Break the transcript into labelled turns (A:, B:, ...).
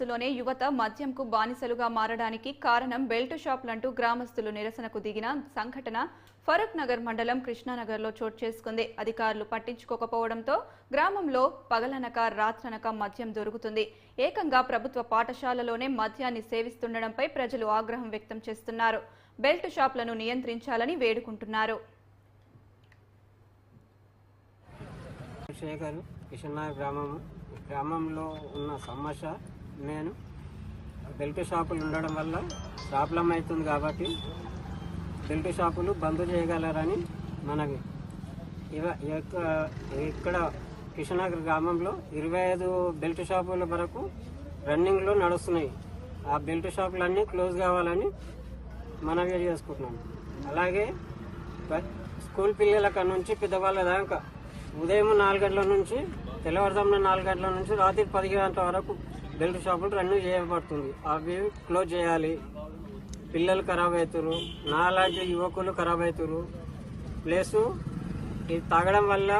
A: లోనే యువత మద్యంకు బానిసలుగా మారడానికి కారణం బెల్ట్ షాపులంటూ గ్రామస్తులు నిరసనకు దిగిన సంఘటన ఫరూక్ నగర్ మండలం కృష్ణానగర్లో చోటు చేసుకుంది. అధికారులు పట్టించుకోకపోవడంతో గ్రామంలో పగలనక రాత్రనక మద్యం దొరుకుతుంది. ఏకంగా ప్రభుత్వ పాఠశాలలోనే మద్యాన్ని సేవిస్తుండడంపై ప్రజలు ఆగ్రహం వ్యక్తం చేస్తున్నారు. బెల్ట్ షాపులను నియంత్రించాలని వేడుకుంటున్నారు.
B: గ్రామంలో ఉన్న సమస్య నేను బెల్ట్ షాపులు ఉండడం వల్ల ప్రాబ్లం అవుతుంది కాబట్టి బెల్ట్ షాపులు బంద్ చేయగలరని మనవి. ఇక్కడ కృష్ణనగర్ గ్రామంలో 25 బెల్ట్ షాపుల వరకు రన్నింగ్లో నడుస్తున్నాయి. ఆ బెల్ట్ షాపులన్నీ క్లోజ్ కావాలని మనవి చేసుకుంటున్నాను. అలాగే స్కూల్ పిల్లల నుంచి పెద్దవాళ్ళ దాకా ఉదయం 4 గంటల నుంచి తెల్లవారుజామున 4 గంటల నుంచి రాత్రి 10 గంటల వరకు బెల్ట్ షాపులు రన్నింగ్ చేయబడుతుంది. అవి క్లోజ్ చేయాలి. పిల్లలు ఖరాబ్ అవుతారు, నాలాంటి యువకులు ఖరాబ్ అవుతారు. ప్లస్ ఇది తాగడం వల్ల